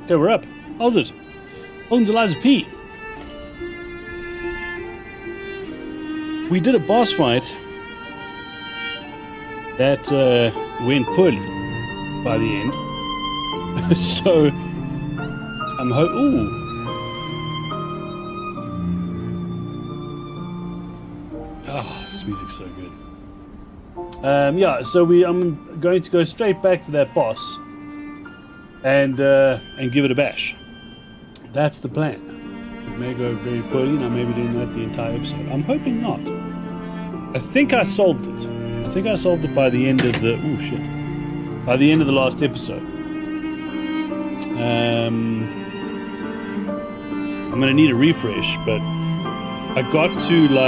Okay, we're up. How's it? Welcome to Liza P. We did a boss fight that went poorly by the end. So I'm ooh. Oh, this music's so good. Yeah, so I'm going to go straight back to that boss and give it a bash. That's the plan. It may go very poorly, and I may be doing that the entire episode. I'm hoping not. I think I solved it. I think I solved it by the end of the by the end of the last episode. I'm gonna need a refresh, but I got to the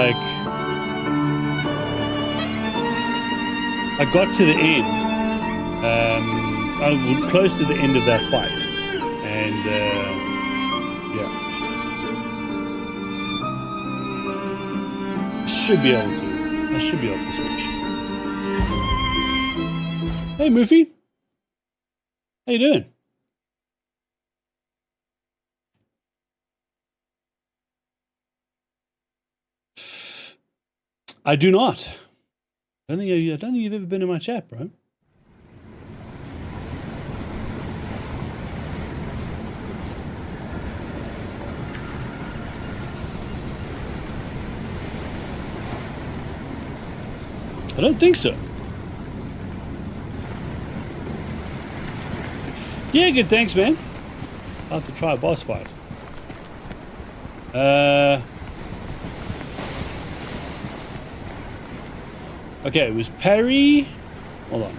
end. I was close to the end of that fight, and yeah, I should be able to smash it. Hey, Moofy, how you doing? I do not. I don't think you've ever been in my chat, bro. I don't think so. Yeah, good, thanks, man. I'll have to try a boss fight. Okay, it was parry. Hold on.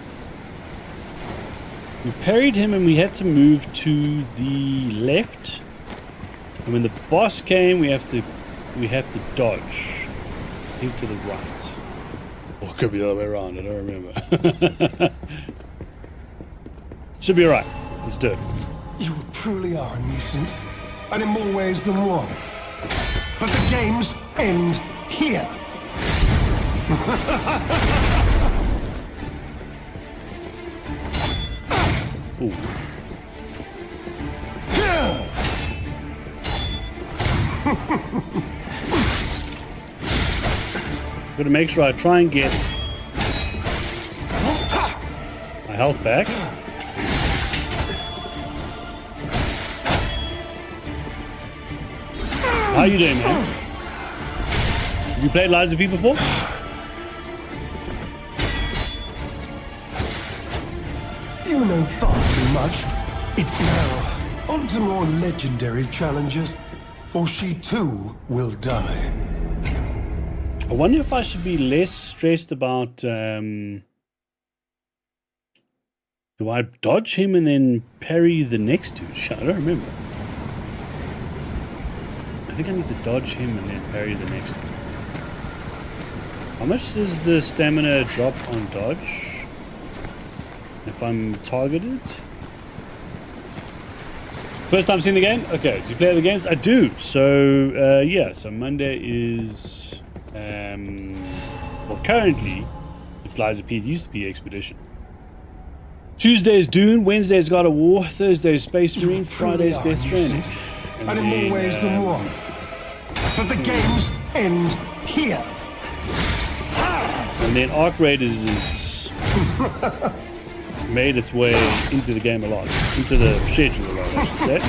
We parried him and we had to move to the left. And when the boss came, we have to dodge. Him to the right. Or it could be the other way around, I don't remember. Should be alright. Let's do it. You truly are a nuisance, and in more ways than one. But the games end here. Ooh. Gotta make sure I try and get my health back. How you doing, man? Have you played Liza P before? You know far too much. It's now on to more legendary challenges, for she too will die. I wonder if I should be less stressed about, do I dodge him and then parry the next two? I don't remember. I think I need to dodge him and then parry the next two. How much does the stamina drop on dodge? If I'm targeted? First time seeing the game? Okay, do you play other games? I do. So, yeah, so Monday is... well, currently, it's Liza P. It used to be Expedition. Tuesday is Dune, Wednesday is God of War, Thursday is Space Marine, Friday is Death Stranding. And in more ways than one. But the games end here. And then Arc Raiders is made its way into the game a lot. Into the schedule a lot, I should say.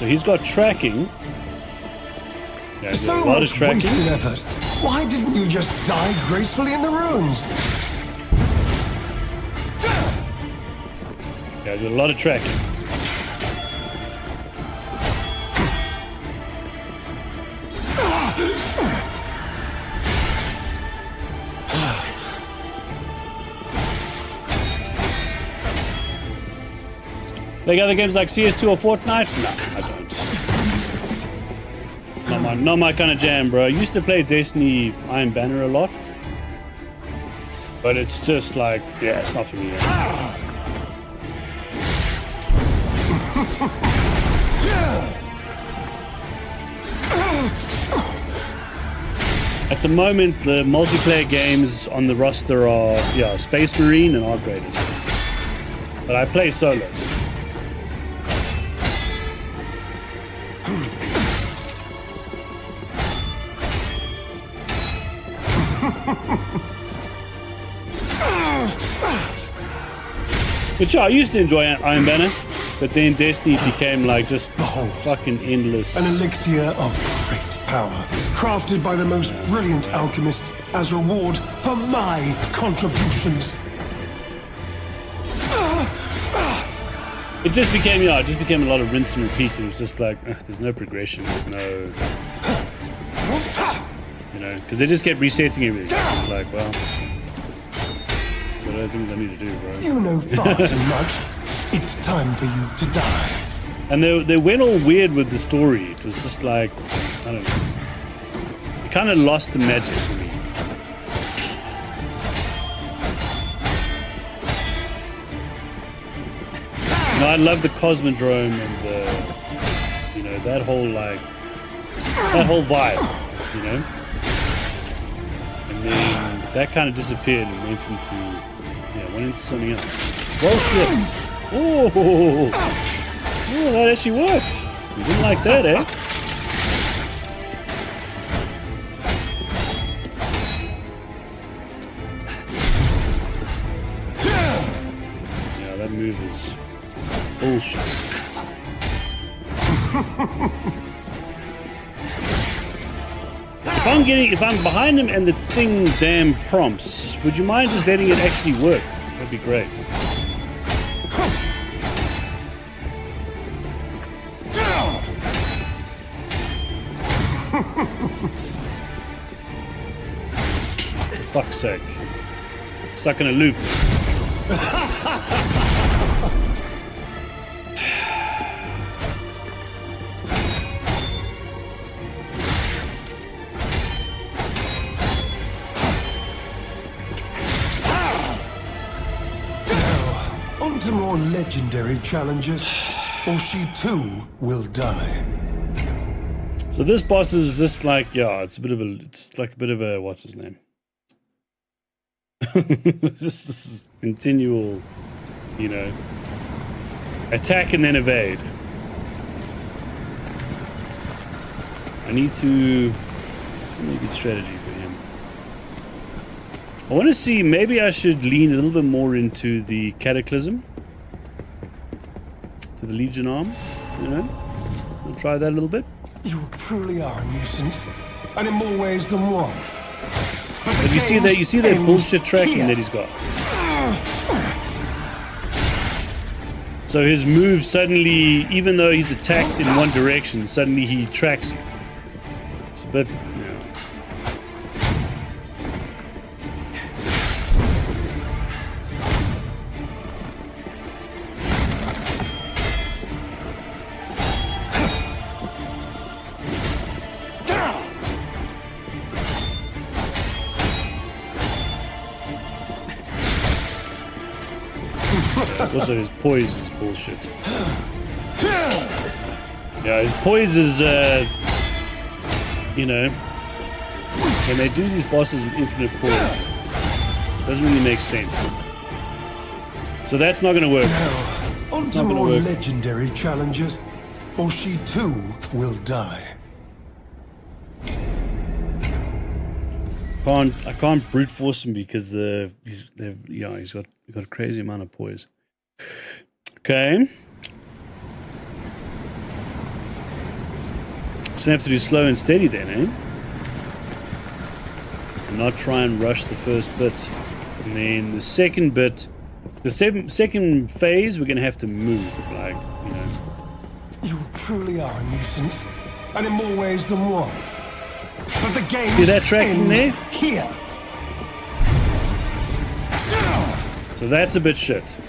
So he's got tracking. Yeah, he's got a lot of tracking. Wasted effort. Why didn't you just die gracefully in the ruins? Yeah, he's got a lot of tracking. Like other games like CS2 or Fortnite? No, I don't. Not my kind of jam, bro. I used to play Destiny Iron Banner a lot. But it's just like, yeah, it's not for me. At the moment, the multiplayer games on the roster are, yeah, Space Marine and Arc Raiders. But I play solos. But yeah, I used to enjoy Iron Banner, but then Destiny became like just fucking endless. An elixir of great power, crafted by the most brilliant alchemists as reward for my contributions. It just became, yeah, it just became a lot of rinse and repeat. It was just like, there's no progression, there's no, you know, because they just kept resetting everything. It's just like, well, what other things I need to do, bro? You know far too much. It's time for you to die. And they went all weird with the story. It was just like, I don't know. It kind of lost the magic for me. You know, I love the Cosmodrome and the, you know, that whole like, that whole vibe, you know? And then that kind of disappeared and went into, yeah, went into something else. Well, shit. Oh, that actually worked. You didn't like that, eh? Yeah, that move is bullshit. If I'm behind him and the thing damn prompts, would you mind just letting it actually work? That'd be great. For fuck's sake. Stuck in a loop. To more legendary challenges, or she too will die. So this boss is just like, yeah, it's like a bit of a, what's his name? This is continual, you know, attack and then evade. I need to, it's gonna be a good strategy for him. I want to see, maybe I should lean a little bit more into the Cataclysm. To the Legion arm, you know? We'll try that a little bit. You truly are a nuisance, and in more ways than one. But you see that bullshit tracking that he's got. So his move suddenly, even though he's attacked in one direction, suddenly he tracks you. It's a bit, yeah. Also, his poise is bullshit. Yeah, his poise is, you know, when they do these bosses with infinite poise, it doesn't really make sense. So that's not going to work. Now, on to more legendary challenges, or she too will die. I can't brute force him because he's got a crazy amount of poise. Okay. Just have to do slow and steady then, eh? And not try and rush the first bit. And then the second bit, the second phase, we're going to have to move, like, you know. You truly are a nuisance, and in more ways than one. But the game. See that tracking there? Here. So that's a bit shit.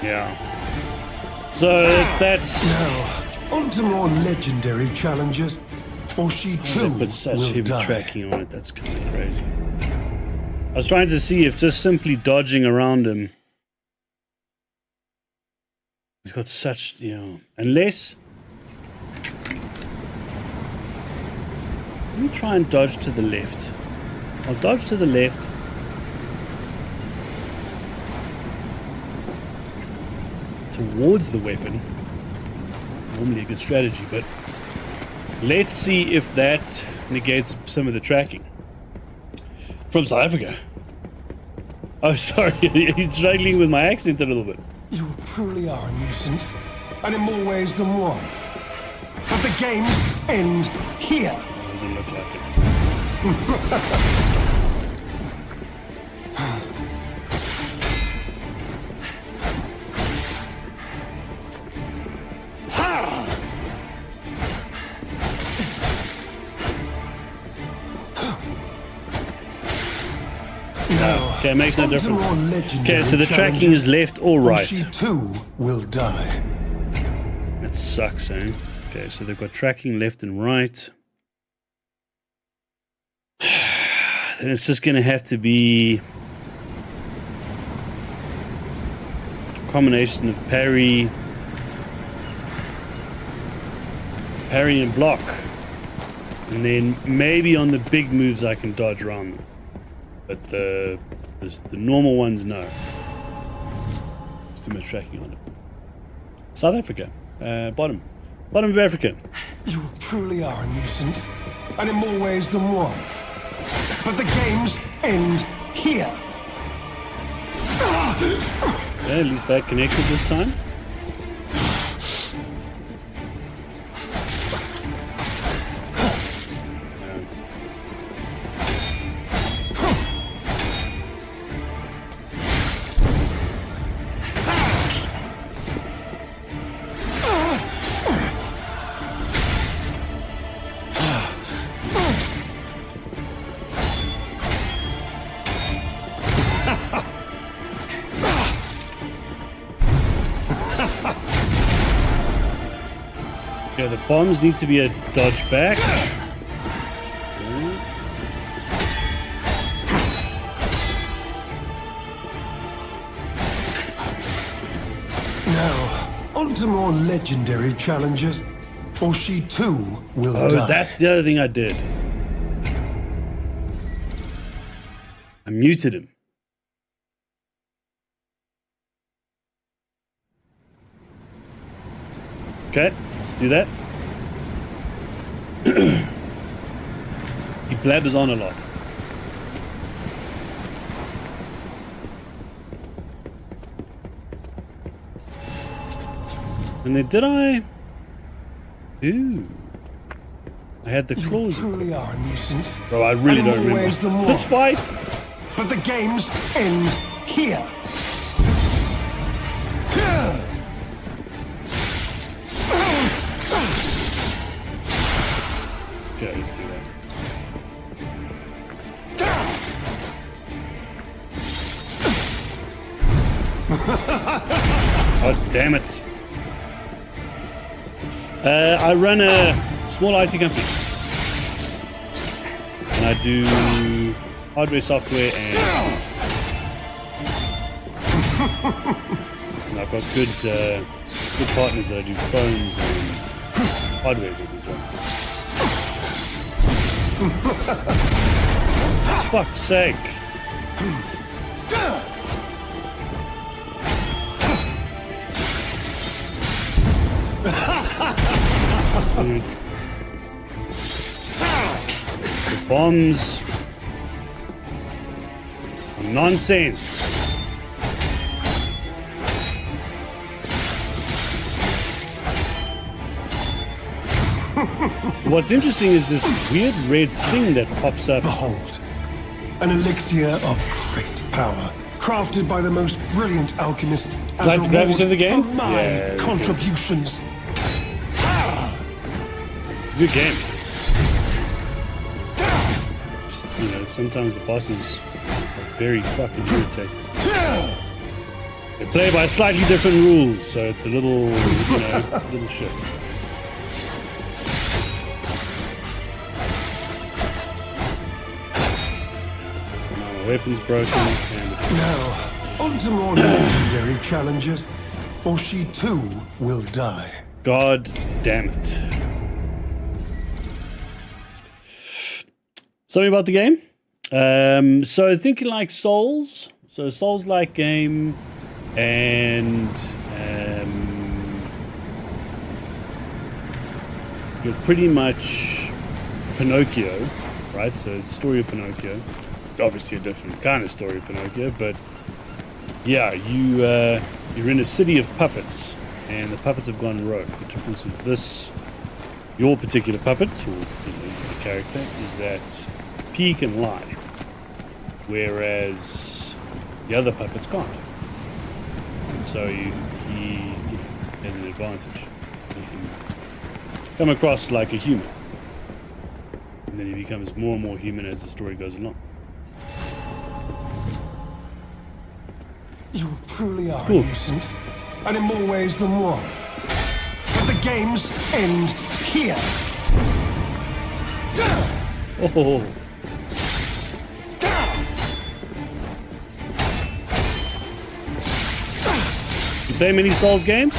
Yeah. So that's. Now, on to more legendary challenges, or she too They put such will heavy die. tracking on it. That's kind of crazy. I was trying to see if just simply dodging around him. He's got such, you know, unless. Let me try and dodge to the left. I'll dodge to the left. Towards the weapon. Not normally a good strategy, but let's see if that negates some of the tracking. From South Africa. Oh, sorry, he's struggling with my accent a little bit. You truly are a nuisance, and in more ways than one. But the games end here. Doesn't look like it. Okay, it makes no difference. Okay, so the tracking is left or right. She too will die. That sucks, eh? Okay, so they've got tracking left and right. Then it's just going to have to be a combination of parry and block. And then maybe on the big moves I can dodge around them. But the normal ones, no. There's too much tracking on it. South Africa. Bottom of Africa. You truly are a nuisance, and in more ways than one. But the games end here. Okay, at least that connected this time. Yeah, the bombs need to be a dodge back. Now, on to more legendary challenges, or she too will die. Oh, that's the other thing I did. I muted him. Okay, let's do that. He blabbers on a lot. And then did I? Ooh. I had the claws. You truly are a nuisance. Bro, I really and in don't more remember ways than this one. fight. But the games end here. Okay, let's do that. Oh, damn it. I run a small IT company. And I do hardware, software, and support. And I've got good partners that I do phones and hardware with as well. For fuck's sake. dude. The bombs are nonsense. What's interesting is this weird red thing that pops up. Behold, an elixir of great power, crafted by the most brilliant alchemist. As Like the a graphics of the game? for my Yeah, contributions. It's a good game. Just, you know, sometimes the bosses are very fucking irritating. They play by slightly different rules, so it's a little, you know, it's a little shit. Now my weapon's broken, and Now, on to more legendary challenges, for she too will die. God damn it. Something about the game? So thinking like Souls, so Souls-like game, and you're pretty much Pinocchio, right? So it's story of Pinocchio, obviously a different kind of story of Pinocchio, but yeah, you're in a city of puppets, and the puppets have gone rogue. The difference with this, your particular puppet, or you know, the character, is that he can lie, whereas the other puppets can't. And so he has an advantage. He can come across like a human, and then he becomes more and more human as the story goes along. You truly are Cool. a nuisance, and in more ways than one. But the games end here. Oh, you play many Souls games?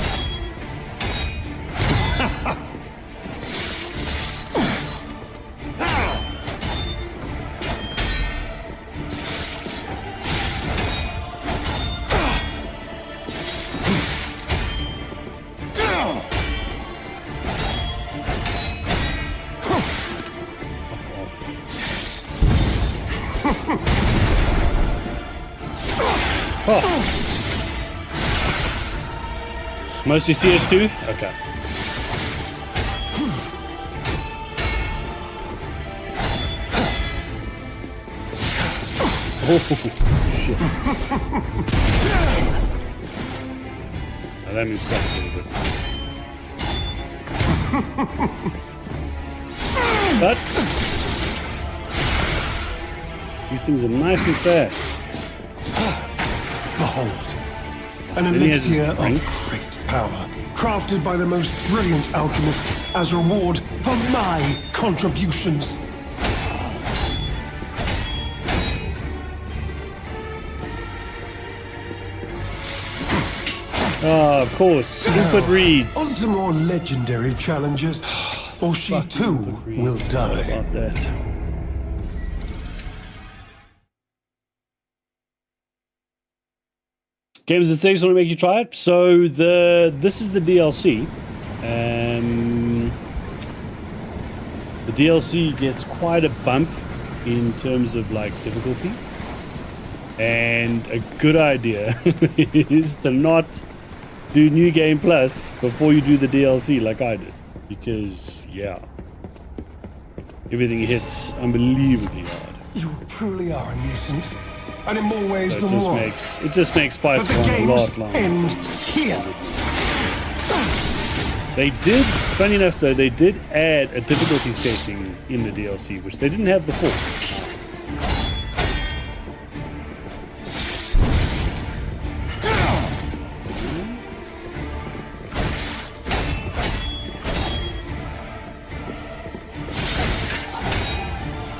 Mostly CS2? Okay. Oh, shit. Now that move sucks a little bit. But these things are nice and fast. Behold, an then he has his elixir brink. of great power, crafted by the most brilliant alchemist as reward for my contributions. Oh, of course. Input reads. On to more legendary challenges, or she too Input reads. will Forgot die. about that. Games and things want to make you try it. So this is the DLC. The DLC gets quite a bump in terms of like difficulty, and a good idea is to not do New Game Plus before you do the DLC like I did, because yeah, everything hits unbelievably hard. You truly are a nuisance, and in more ways So than one. it just makes fights But the go on a lot games longer. end here. They did, funny enough though, they did add a difficulty setting in the DLC, which they didn't have before.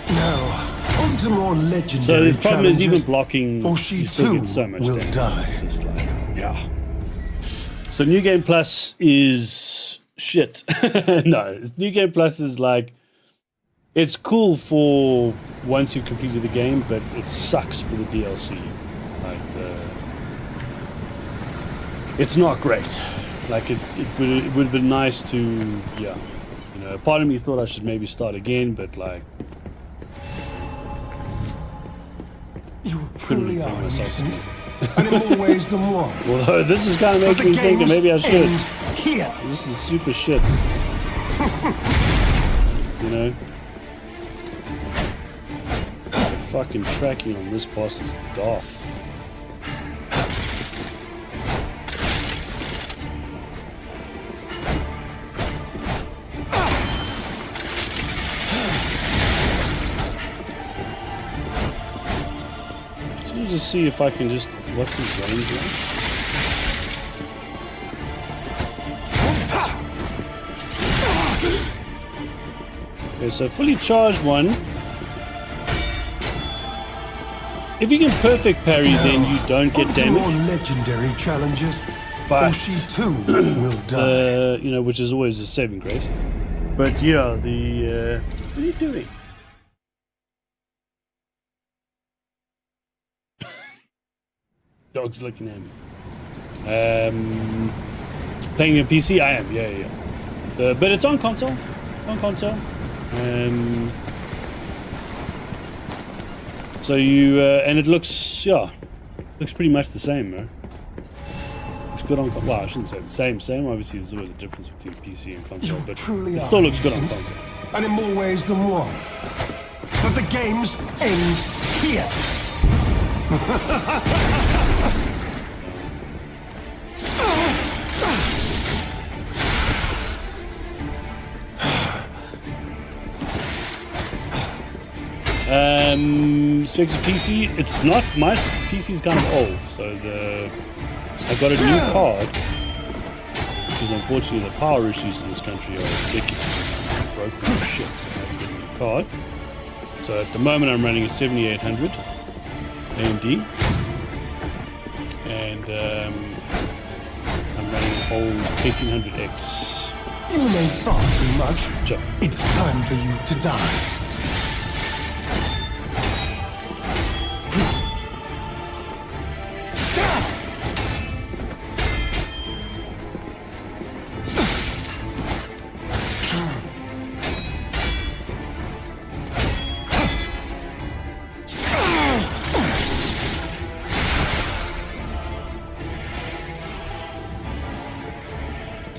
Now, on to more legendary So the problem is even challenges, blocking, for she you still too get so much will damage. die. It's just like, yeah. So New Game Plus is shit. No, New Game Plus is like, it's cool for once you've completed the game, but it sucks for the DLC. Like it's not great. Like it would have been nice to, yeah, you know, part of me thought I should maybe start again, but like, You couldn't truly bring are myself to do mutants, and in more ways than one. although this is kind of But making the me think that games maybe I should. end here. This is super shit. You know? The fucking tracking on this boss is daft. So let me just see if I can just... What's his range like? Okay, so fully charged one. If you can perfect parry, then you don't get damage. More legendary challenges, But or she too will die. you know, which is always a saving grace. But yeah, the what are you doing? Dog's looking at me. Playing a PC, I am. Yeah. But it's on console. On console. So you and it looks pretty much the same, man. Looks good on well, I shouldn't say the same. Obviously, there's always a difference between PC and console, but it still looks good on console. And in more ways than one. But the games end here. Speaks of PC, it's not, my PC is kind of old, so I got a new card, because unfortunately the power issues in this country are ridiculous. It's broken as shit, so I have to get a new card. So at the moment I'm running a 7800 AMD, and I'm running an old 1800X. You may far too much. Sure. It's time for you to die.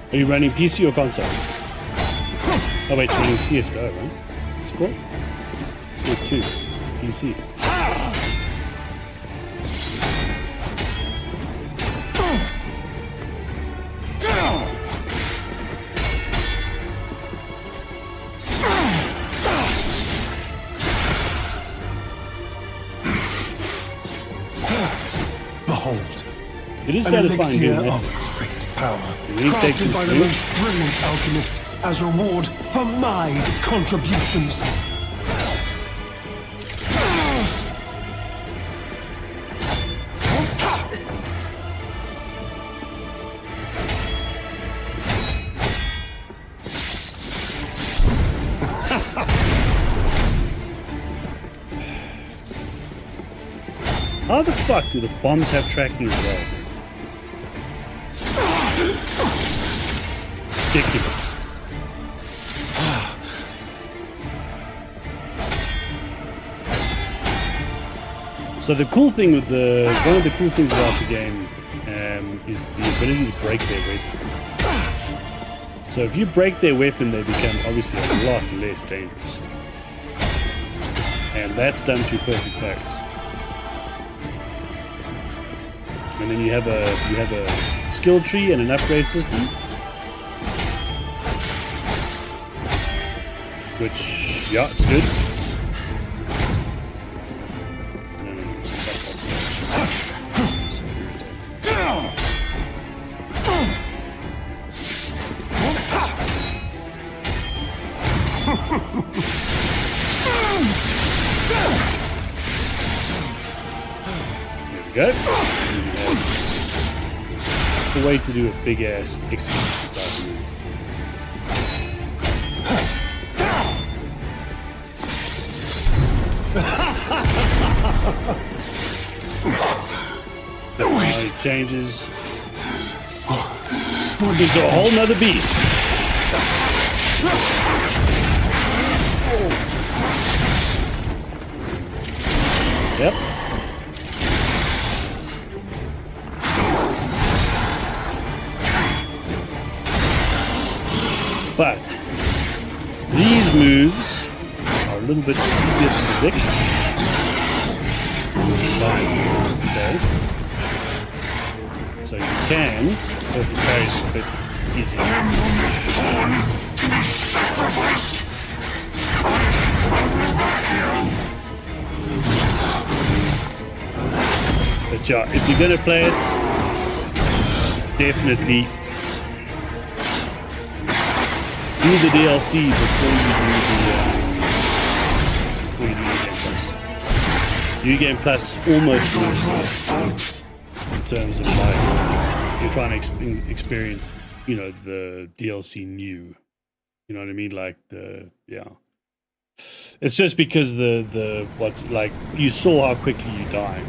Are you running PC or console? Oh wait, you're running CSGO, right? What's it called? CS2. PC. Behold. It is satisfying doing that. Power, It really takes crafted some by the fruit. most brilliant alchemist as reward for my contributions. How the fuck do the bombs have tracking as well? Ridiculous. So the cool thing with one of the cool things about the game is the ability to break their weapon. So if you break their weapon, they become obviously a lot less dangerous, and that's done through perfect parries. And then you have a skill tree and an upgrade system, which it's good. There we go. The way to do a big ass execution type move. It changes into a whole nother beast. Yep. But these moves are a little bit easier to predict. Okay. So you can perfect parries a bit easier. But yeah, if you're gonna play it, definitely do the DLC before you do the New Game Plus. New Game Plus almost wins that in terms of like if you're trying to experience, you know, the DLC new. You know what I mean? Like yeah. It's just because the what's like you saw how quickly you die.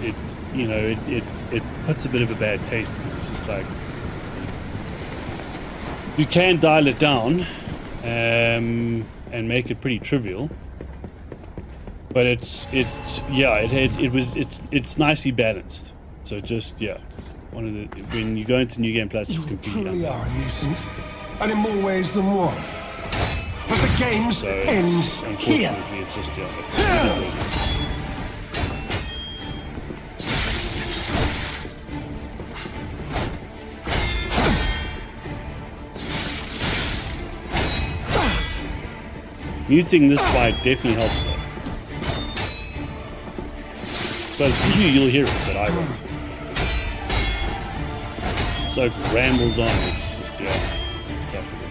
It you know it puts a bit of a bad taste because it's just like you can dial it down and make it pretty trivial, but it's nicely balanced. So just yeah, it's one of the when you go into New Game Plus, it's completely truly are a unbalanced. nuisance, and in more ways than one. But the game's So it's, end here. unfortunately, it's just yeah, it is what it is. Muting this fight definitely helps though. Because for you, you'll hear it, but I won't. So it rambles on, it's just, yeah, insufferable.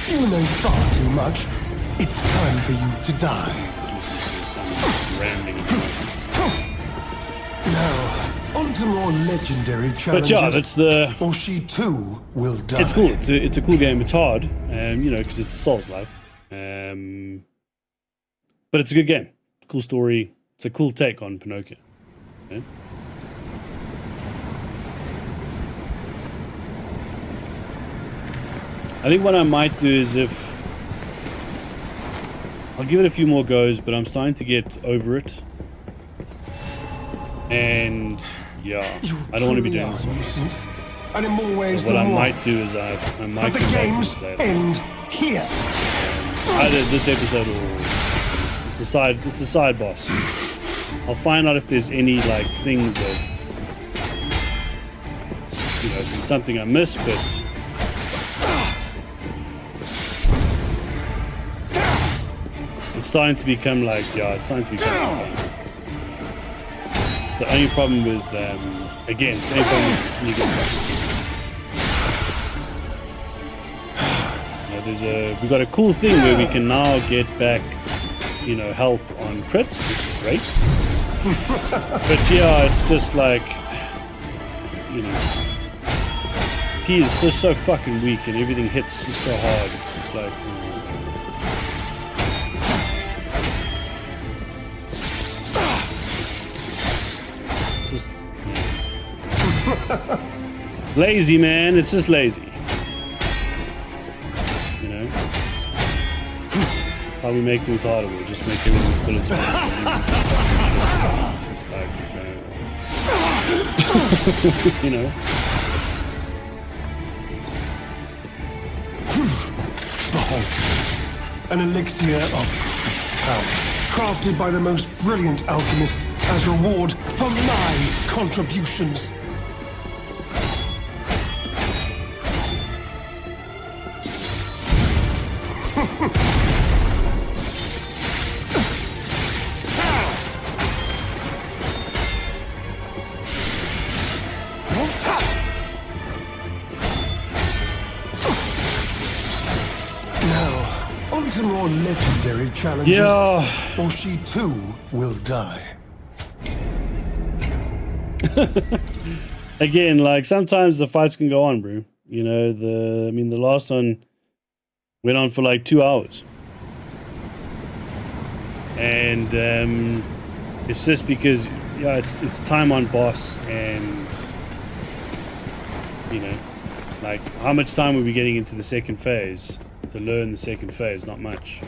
You know far too much. It's time for you to die. Just listen to some rambling advice. Now, on to more legendary challenges. But yeah, that's the... Or she too will die. It's cool. It's a cool game. It's hard, you know, because it's a Souls-like. But it's a good game. Cool story. It's a cool take on Pinocchio. Okay? I think what I might do is I'll give it a few more goes, but I'm starting to get over it. And yeah, I don't want to be doing this one. And in more ways So what I than might one. do is I might But the come back to game's this later. end here. Either this episode or it's a side boss. I'll find out if there's any like things of, you know, if there's something I missed, but it's starting to become like, yeah, it's starting to become fun. It's the only problem with, again, it's the only problem with New Game Plus. We got a cool thing where we can now get back, you know, health on crits, which is great. But yeah, it's just like, you know, he is so fucking weak and everything hits just so hard. It's just like, just yeah. Lazy, man. It's just lazy. How we make things harder, we'll just make everything full of space. It's just like, you know. An elixir of power, crafted by the most brilliant alchemists as reward for my contributions. More legendary challenges, Yeah. or she too will die. Again, like sometimes the fights can go on, bro. You know, the last one went on for like 2 hours, and it's just because yeah, it's time on boss, and you know, Like, how much time were we getting into the second phase to learn the second phase? Not much.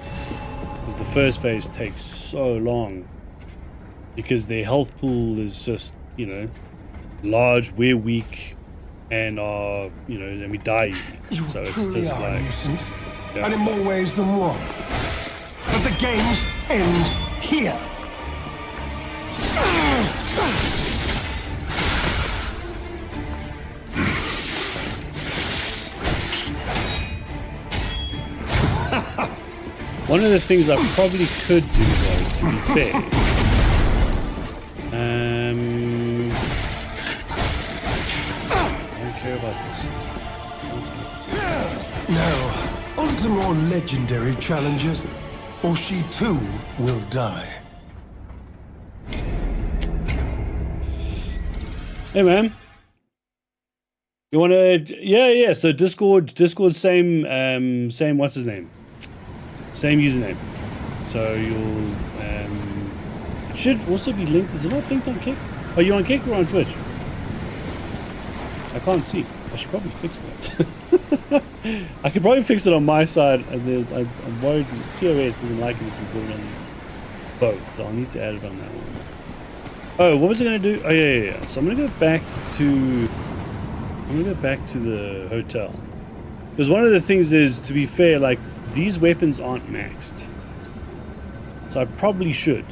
Because the first phase takes so long. Because their health pool is just, you know, large, we're weak, and are, you know, and we die easy. So it's just like... Yeah, and in more ways than one. But the games end here. One of the things I probably could do, though, to be fair, I don't care about this. Now, on to more legendary challenges, or she too will die. Hey, man. You wanna? Yeah. So Discord, same. What's his name? Same username. So you'll it should also be linked. Is it not linked on Kick? Are you on Kick or on Twitch? I can't see. I should probably fix that. I could probably fix it on my side, and then I'm worried TOS doesn't like it if you put it on both, so I'll need to add it on that one. Oh, what was I going to do? Oh yeah. So I'm going to go back to the hotel, because one of the things is, to be fair, like, these weapons aren't maxed, so I probably should.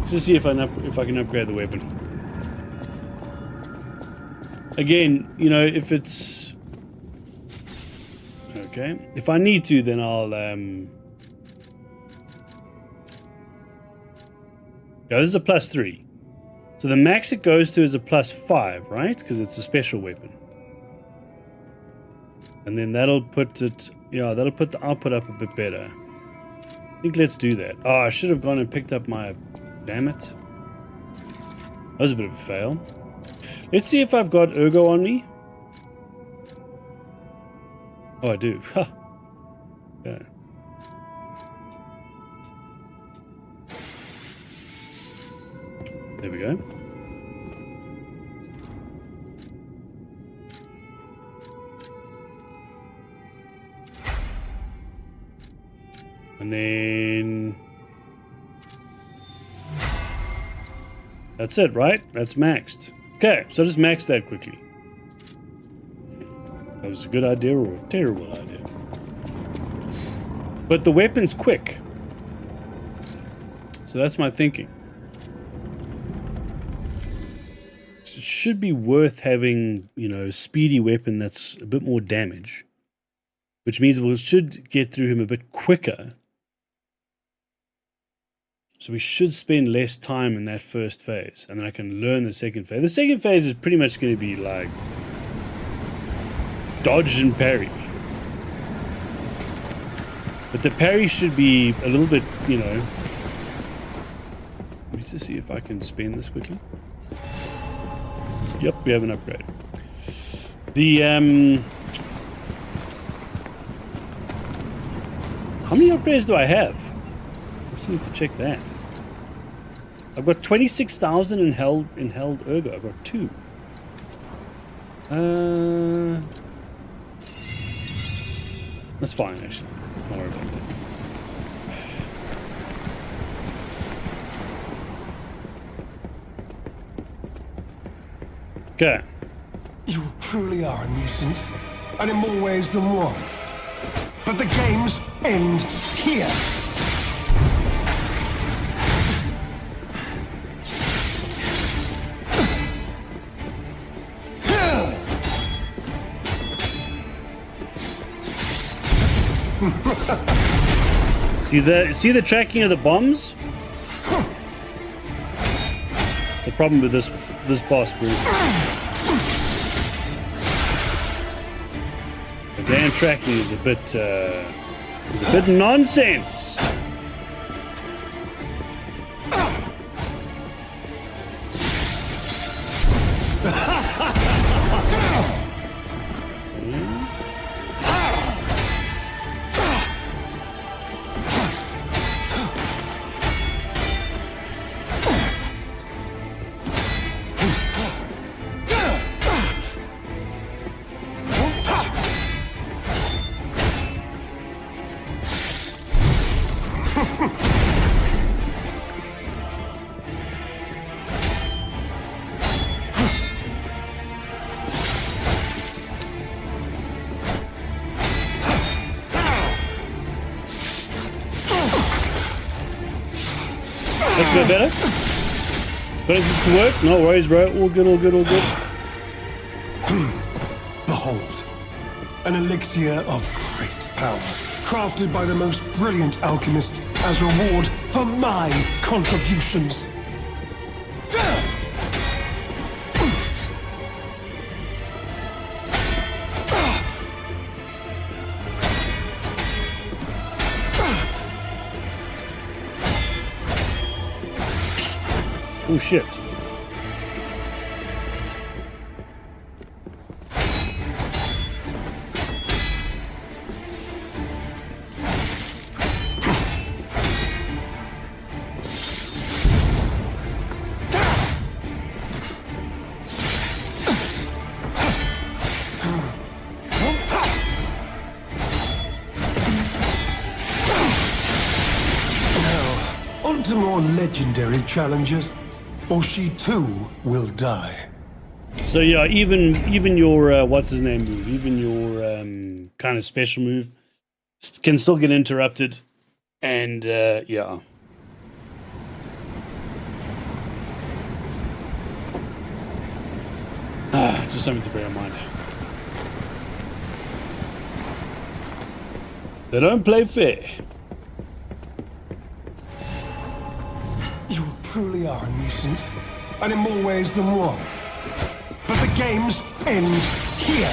To see if I can upgrade the weapon. Again, you know, if it's okay, if I need to, then I'll yeah, this is a +3, so the max it goes to is a +5, right? Because it's a special weapon, and then that'll put it, yeah, that'll put the output up a bit better. I think let's do that. Oh, I should have gone and picked up my... Damn it. That was a bit of a fail. Let's see if I've got Ergo on me. Oh, I do. Ha. Okay. There we go. And then... That's it, right? That's maxed. Okay, so just max that quickly. That was a good idea or a terrible idea. But the weapon's quick. So that's my thinking. So it should be worth having, you know, a speedy weapon that's a bit more damage. Which means we should get through him a bit quicker. So we should spend less time in that first phase, and then I can learn the second phase. The second phase is pretty much going to be like dodge and parry. But the parry should be a little bit, you know... Let me just see if I can spin this quickly. Yep, we have an upgrade. The, how many upgrades do I have? I need to check that. I've got 26,000 in held Ergo. I've got 2. That's fine, actually. Don't worry about that. Okay. You truly are a nuisance, and in more ways than one. But the games end here. See the tracking of the bombs? It's the problem with this boss, bro. The damn tracking is a bit nonsense. That's a bit better. But is it to work? No worries, bro. All good, all good, all good. Behold, an elixir of great power, crafted by the most brilliant alchemists as reward for my contributions. Oh shit. On to more legendary challenges, or she too will die. So yeah, even your what's his name move, even your kind of special move can still get interrupted, and yeah. Just something to bear in mind. They don't play fair. You truly are a nuisance, and in more ways than one. But the games end here.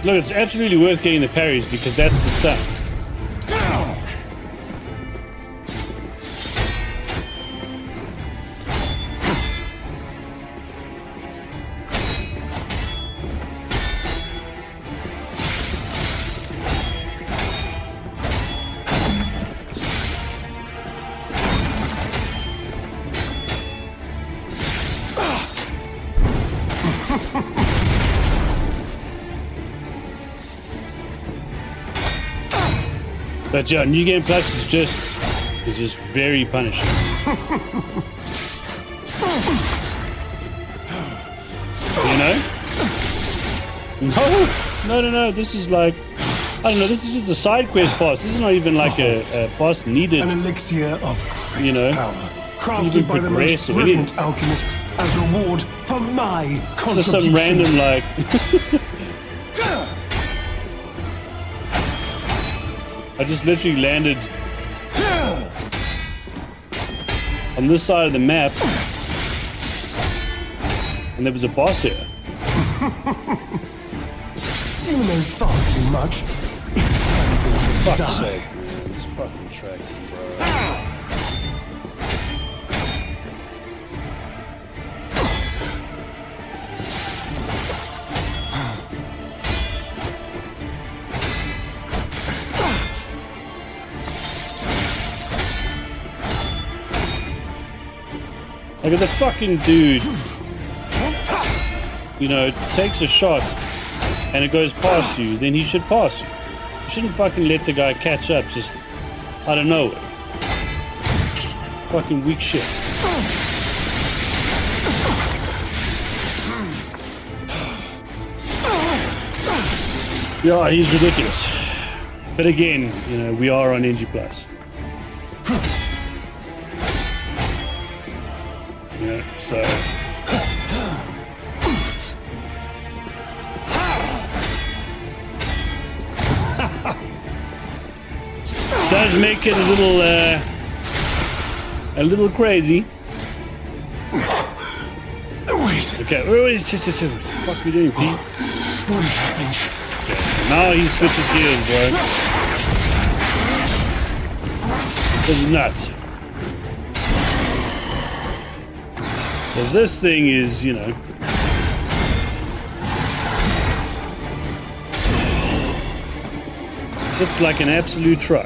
Look, it's absolutely worth getting the parries because that's the stuff. But yeah, New Game Plus is just very punishing. You know? No. This is like, I don't know. This is just a side quest boss. This is not even like a boss needed. An elixir of you know, power, to even crafted by the progress most or brilliant anything. alchemists as reward for my It's just some random like. I just literally landed on this side of the map, and there was a boss here. You know far too much. For fuck's sake, man. This fucking tracking, bro. Like if the fucking dude, you know, takes a shot and it goes past you, then he should pass you. You shouldn't fucking let the guy catch up just out of nowhere. Fucking weak shit. Yeah, he's ridiculous. But again, you know, we are on NG Plus. You know, so does make it a little crazy. Wait. Okay, wait, what the fuck are we doing, Pete? What is happening? Okay, so now he switches gears, bro. This is nuts. So this thing is, you know, it's like an absolute truck.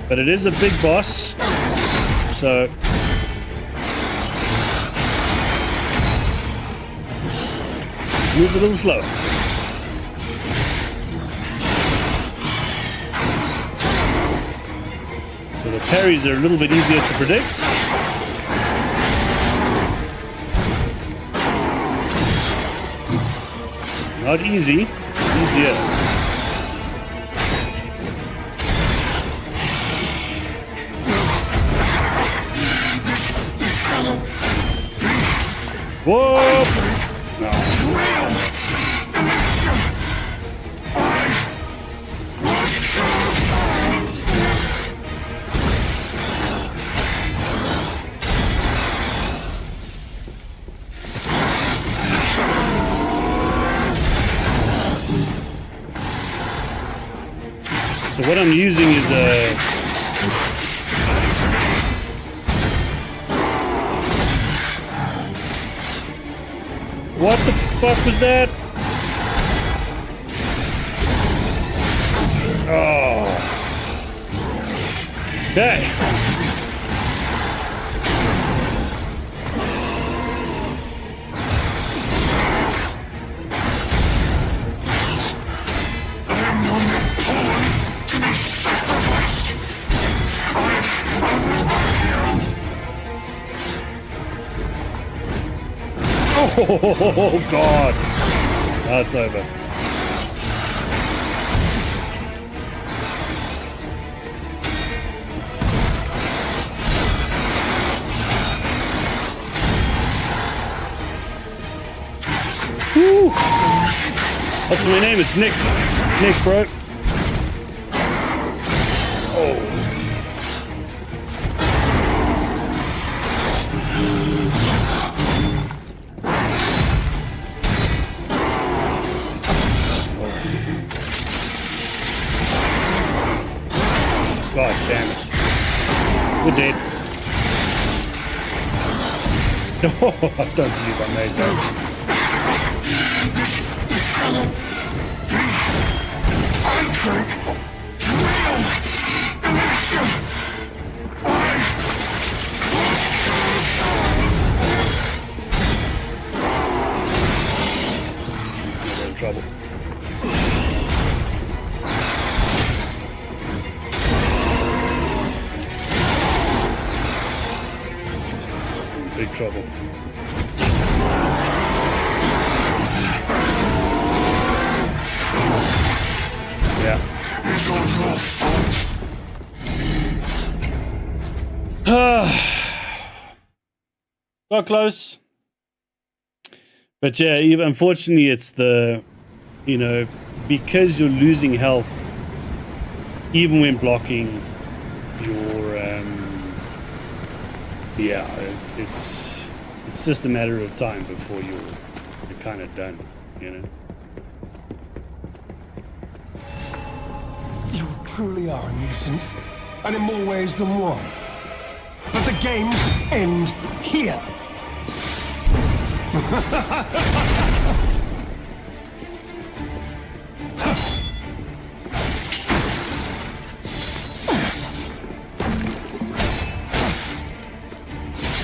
But it is a big boss, so moves a little slow. So the parries are a little bit easier to predict. Not easy, easier. Whoa! No. So what I'm using is a what the fuck was that? Oh. Okay. Oh God! That's over. Woo! What's my name? It's Nick. Nick, bro. Oh. God damn it. We're dead. Oh, I don't believe I made that. We're in trouble. Big trouble. Yeah. Got close. But yeah, even unfortunately it's the, you know, because you're losing health even when blocking your yeah, it's just a matter of time before you're kind of done, you know. You truly are a nuisance, and in more ways than one. But the games end here.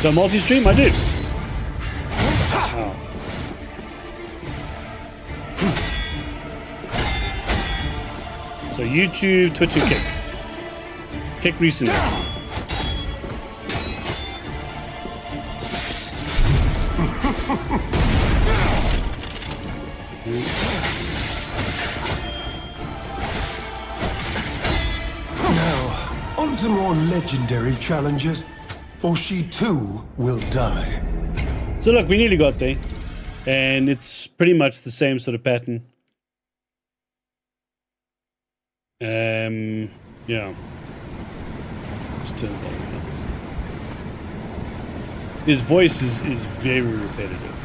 The multi-stream, I do. Oh. So YouTube, Twitch, and Kick. Kick recently. Now, on to more legendary challenges, for she too will die. So look, we nearly got there. And it's pretty much the same sort of pattern. Yeah. Just turn that on. His voice is very repetitive.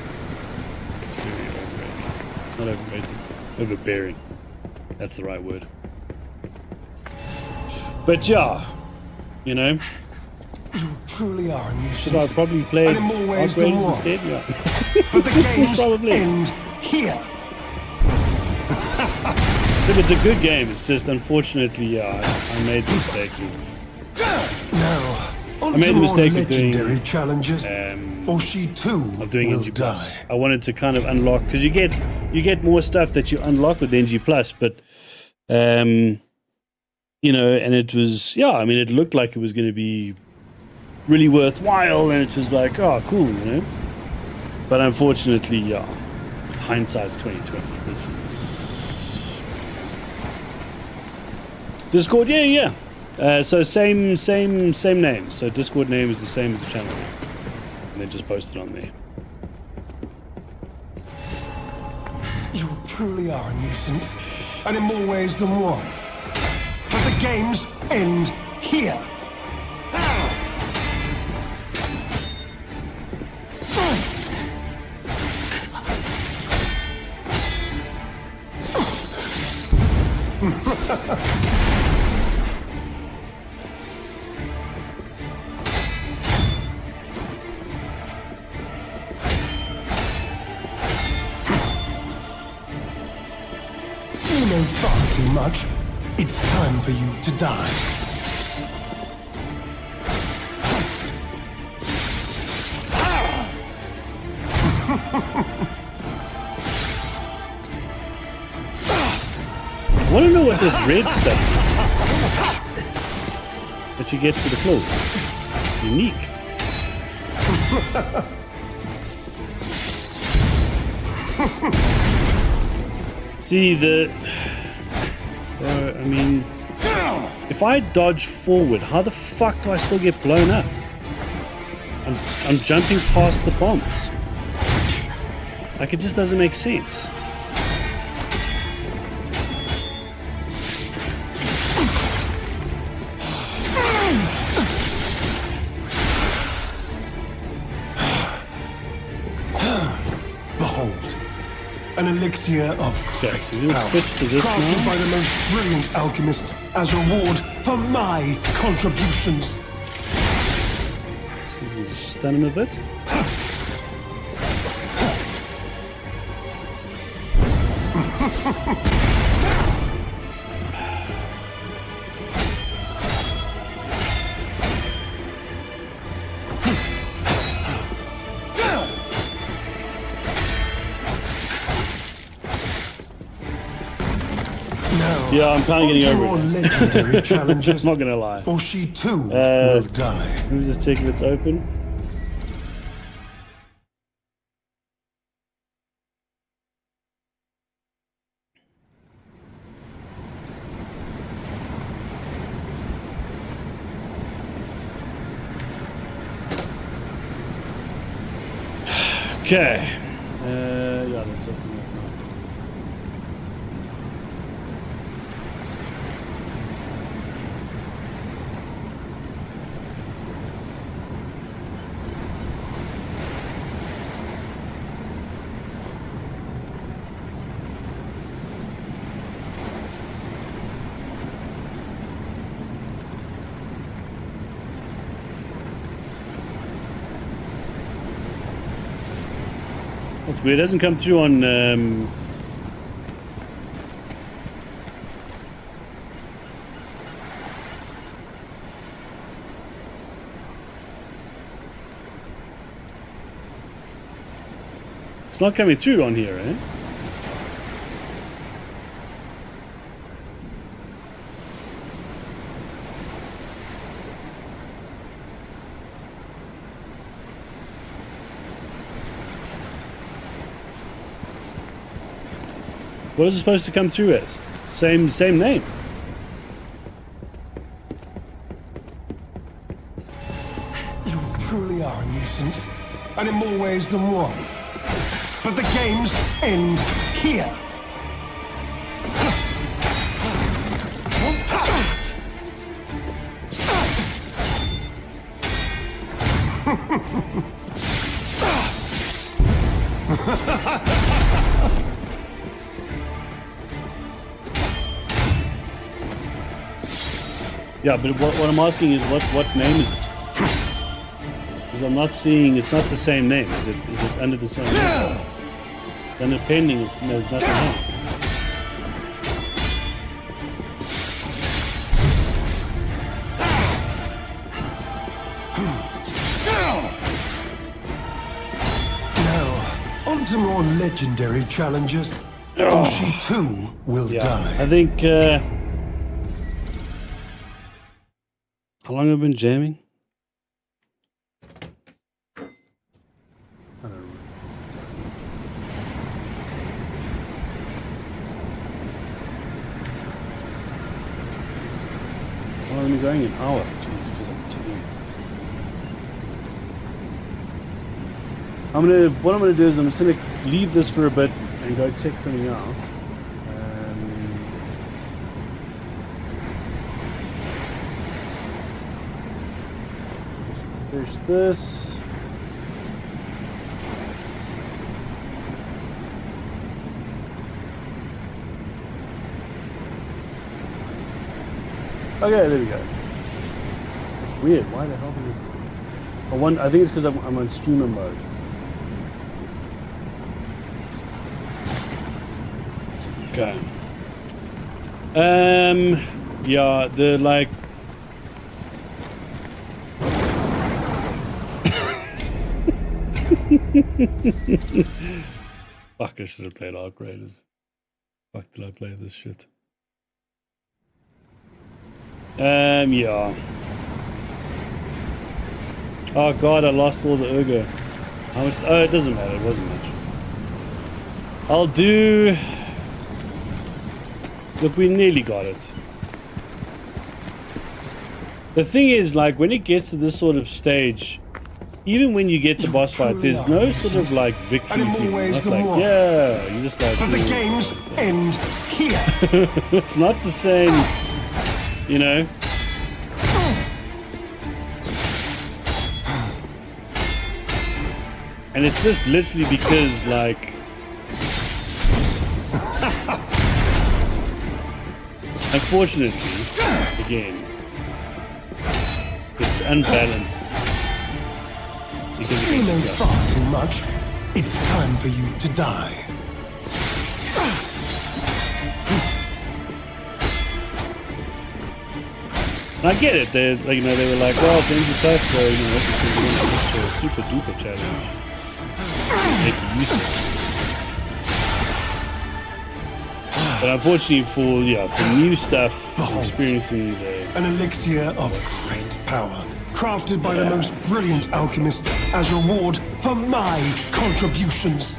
It's very overrated. Not overrated. Overbearing. That's the right word. But yeah, you know. You truly are. Should I probably play upgrades instead? Yeah. But the games probably end here. Look, it's a good game. It's just unfortunately, yeah, I made the mistake of. Now, I made the mistake of doing challenges. For she too of doing NG Plus. I wanted to kind of unlock because you get more stuff that you unlock with NG Plus, but you know, and it was I mean, it looked like it was going to be really worthwhile, and it was like, oh, cool, you know. But unfortunately, yeah, hindsight's 2020. This is Discord, yeah. So same name. So Discord name is the same as the channel name. And then just post it on there. You truly are a nuisance, and in more ways than one. But the games end here. You know far too much. It's time for you to die. I want to know what this red stuff is that you get for the clothes. Unique. See, I mean, if I dodge forward, how the fuck do I still get blown up? I'm jumping past the bombs. Like, it just doesn't make sense. An elixir of okay, so you're gonna switch to this now. By the most brilliant alchemist as reward for my contributions. So you can just stun him a bit. Yeah, I'm kind of getting over it. I'm not gonna lie. For she too will die. Let me just check if it's open. Okay. Yeah, that's open. That's weird. It doesn't come through on. It's not coming through on here, eh? What is it supposed to come through as? Same name. You truly are a nuisance, and in more ways than one. But the games end here. Yeah, but what I'm asking is what name is it? Because I'm not seeing, it's not the same name. Is it under the same name? Then it pending, there's nothing here. Now, on to more legendary challenges. Or she too will die. I think, how long have I been jamming? I don't know. How long have I been going? An hour. Jesus, it feels like 10. What I'm gonna do is I'm just gonna leave this for a bit and go check something out. Finish this. Okay, there we go. It's weird. Why the hell did it? I think it's because I'm on streamer mode. Okay. Yeah, the like. Fuck, I should have played Upgraders. Fuck, did I play this shit? Yeah. Oh god, I lost all the ergo. How much? Oh, it doesn't matter, it wasn't much. I'll do... Look, we nearly got it. The thing is, like, when it gets to this sort of stage, even when you get the boss fight, there's no sort of like victory feeling. Not like, yeah, you just like. But the games end here. It's not the same, you know. And it's just literally because, like, unfortunately, again, it's unbalanced. Because You know far too much. It's time for you to die. And I get it. They, like, you know, they were like, "Well, it's NG Plus, so you know, it's a super duper challenge, make it useless." But unfortunately, for new stuff, experiencing an elixir of great power, crafted by the most brilliant alchemist as reward for my contributions.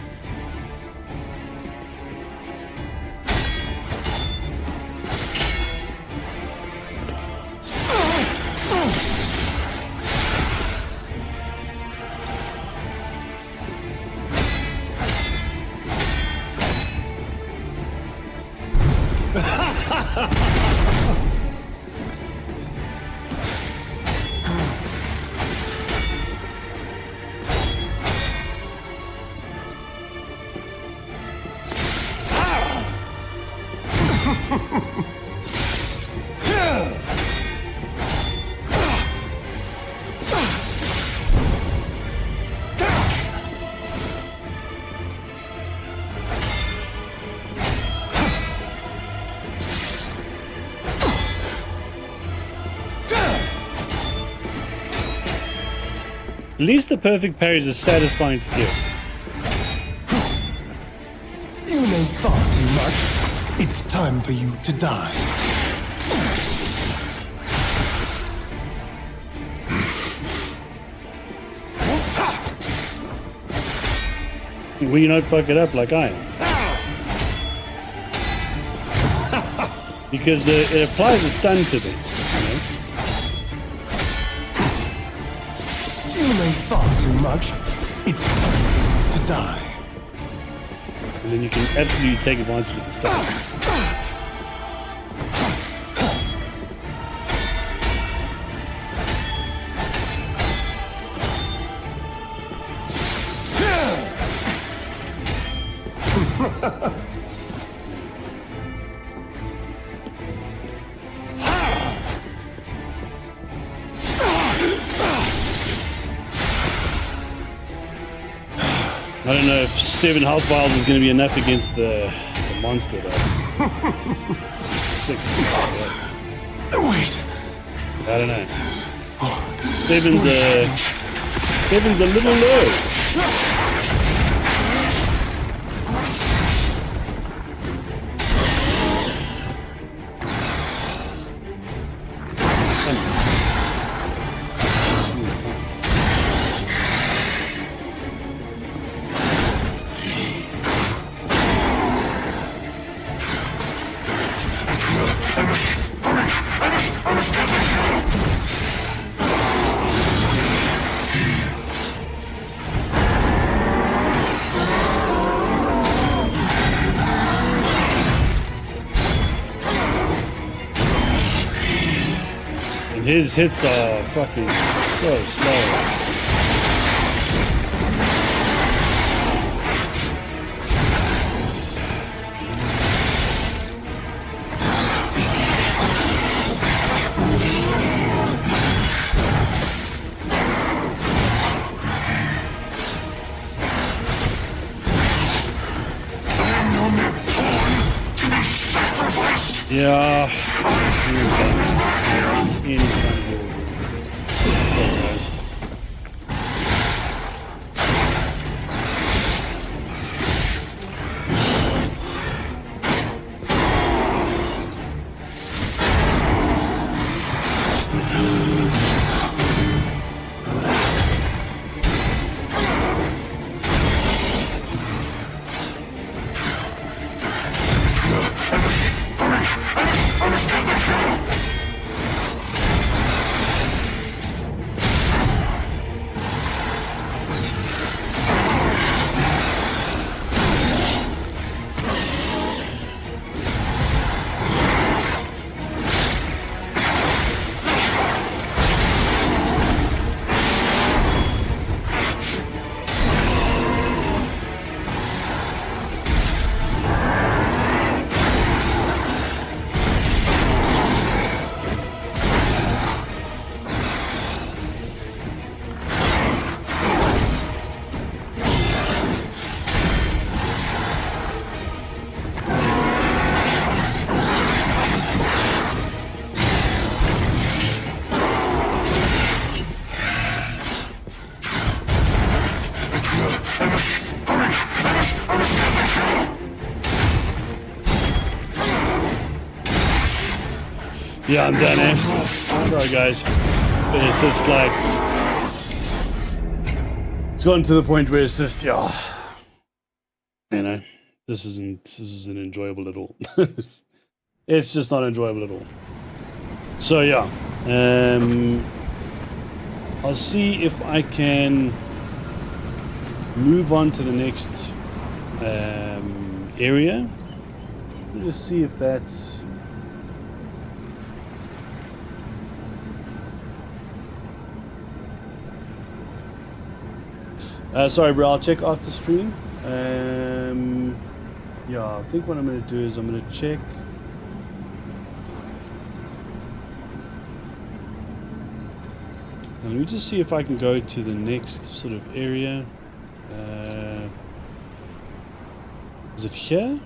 At least the perfect parries are satisfying to get. You know far too much. It's time for you to die. Will you not fuck it up like I am? Because it applies a stun to me. You know far too much. It's time to die. And then you can absolutely take advantage of the stun. I don't know if 7 health vials is going to be enough against the monster though. 6. Wait. I don't know. Seven's a little low. His hits are fucking so slow. Yeah. Yeah, I'm done, eh? Sorry, guys. But it's just like... It's gotten to the point where it's just, yeah... You know, this isn't enjoyable at all. It's just not enjoyable at all. So, yeah. I'll see if I can move on to the next area. Let me just see if that's... sorry, bro. I'll check after stream. Yeah, I think what I'm going to do is I'm going to check. Let me just see if I can go to the next sort of area. Is it here?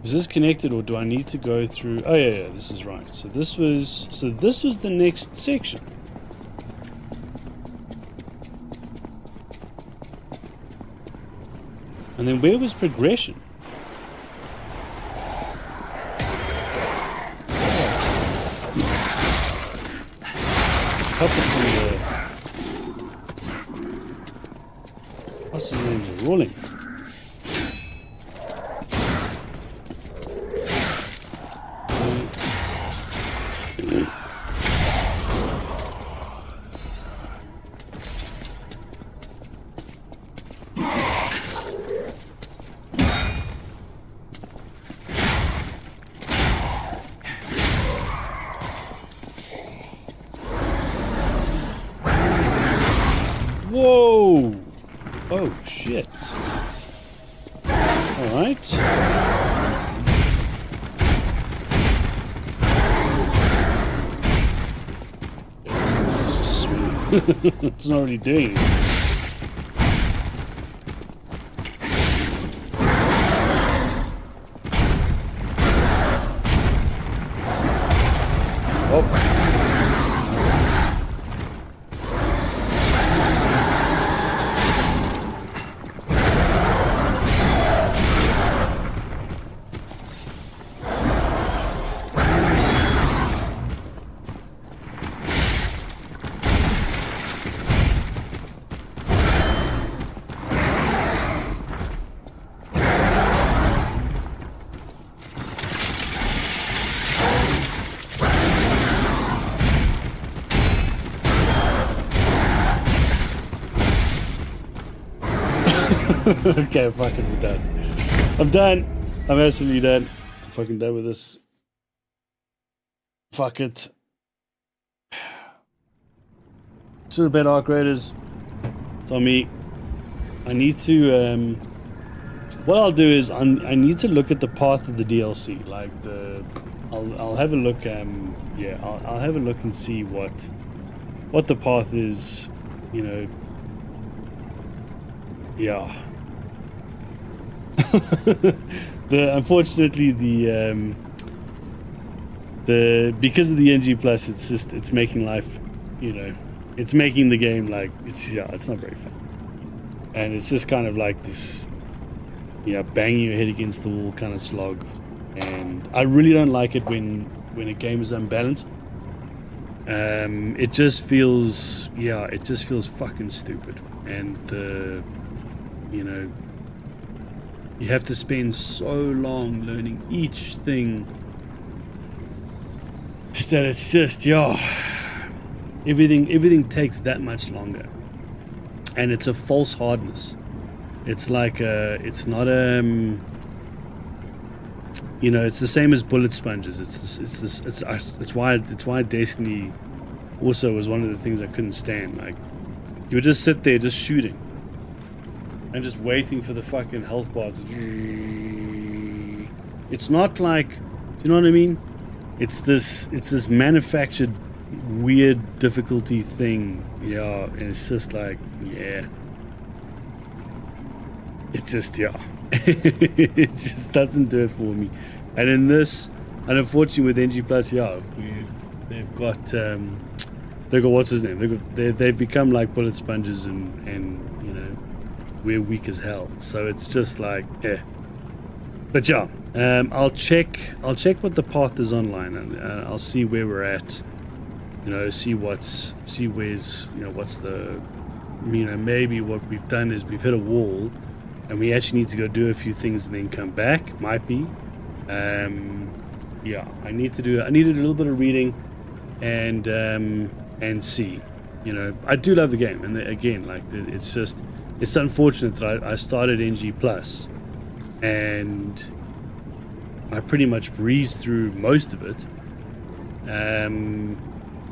Is this connected, or do I need to go through? Oh yeah, this is right. So this was the next section. And then where was progression? Puppets in the... What's his name? Rolling. Oh, shit. Alright. It's not really doing it. Okay, fucking I'm done. I'm done. I'm absolutely done. I'm fucking done with this. Fuck it. Should have been arc raiders. It's on me. I need to what I'll do is I need to look at the path of the DLC. Like I'll have a look yeah, I'll have a look and see what the path is, you know. Yeah. Unfortunately the because of the NG Plus, it's making life, you know, it's making the game like it's not very fun, and it's just kind of like this, yeah, banging your head against the wall kind of slog, and I really don't like it when a game is unbalanced. It just feels, yeah, it just feels fucking stupid, and you know, you have to spend so long learning each thing that it's just, yeah, everything takes that much longer, and it's a false hardness. It's like it's not you know, it's the same as bullet sponges. It's why Destiny also was one of the things I couldn't stand. Like, you would just sit there just shooting and just waiting for the fucking health bar to... It's not like, do you know what I mean? It's this manufactured weird difficulty thing, yeah, and it's just like, yeah, it just, yeah, it just doesn't do it for me. And in this, and unfortunately with NG Plus, yeah, they've got what's his name? They've become like bullet sponges, and you know, we're weak as hell. So it's just like, yeah. But yeah, I'll check what the path is online, and I'll see where we're at. You know, see where's, you know, what's the, you know, maybe what we've done is we've hit a wall, and we actually need to go do a few things and then come back. Might be. Yeah, I need to do a little bit of reading, and see. You know, I do love the game, and again, like, it's just, it's unfortunate that I started NG Plus, and I pretty much breezed through most of it,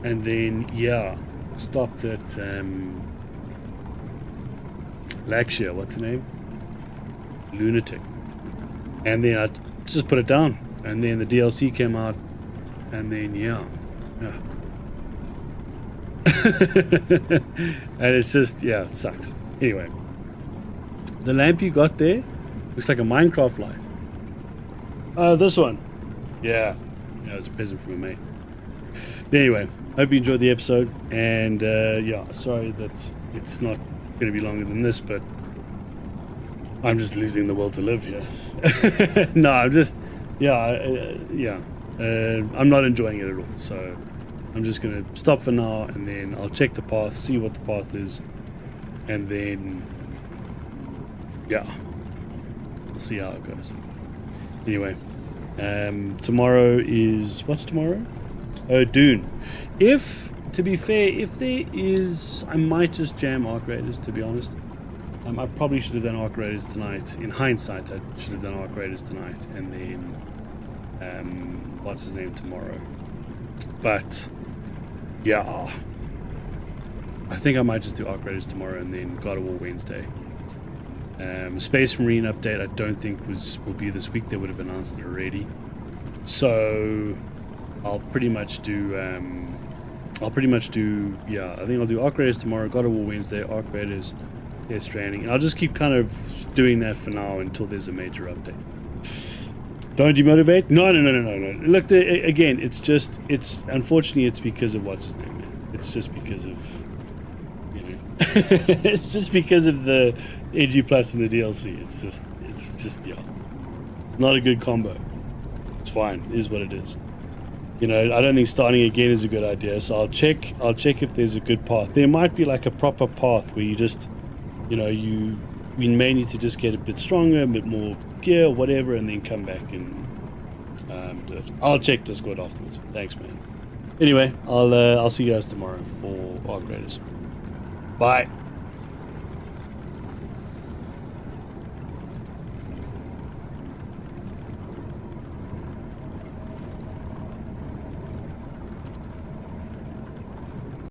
and then, yeah, stopped at Lakshya, what's her name? Lunatic. And then I just put it down, and then the DLC came out, and then, yeah. And it's just, yeah, it sucks. Anyway, the lamp you got there looks like a Minecraft light. This one. Yeah, it's a present from a mate. Anyway, hope you enjoyed the episode, and yeah, sorry that it's not going to be longer than this, but I'm just losing the will to live here. No, I'm just, yeah, I'm not enjoying it at all, so I'm just going to stop for now, and then I'll check the path, see what the path is, and then, yeah, we'll see how it goes. Anyway, tomorrow is, what's tomorrow? Oh, Dune. To be fair, if there is, I might just jam Arc Raiders, to be honest. I probably should have done Arc Raiders tonight. In hindsight, I should have done Arc Raiders tonight, and then, what's his name, tomorrow. But, yeah, I think I might just do Arc Raiders tomorrow, and then God of War Wednesday. Space Marine update I don't think will be this week. They would have announced it already. So I'll pretty much do yeah, I think I'll do Arc Raiders tomorrow, God of War Wednesday, Arc Raiders, Death Stranding, and I'll just keep kind of doing that for now until there's a major update. Don't demotivate? No. Look, again, it's unfortunately it's because of what's his name, man. It's just because of, you know, it's just because of the AG Plus and the DLC. It's just yeah, not a good combo. It's fine. It is what it is. You know, I don't think starting again is a good idea. So I'll check if there's a good path. There might be like a proper path where you just, you know, we may need to just get a bit stronger, a bit more gear, or whatever, and then come back and do it. I'll check Discord afterwards. Thanks, man. Anyway, I'll see you guys tomorrow for Arc Raiders. Bye.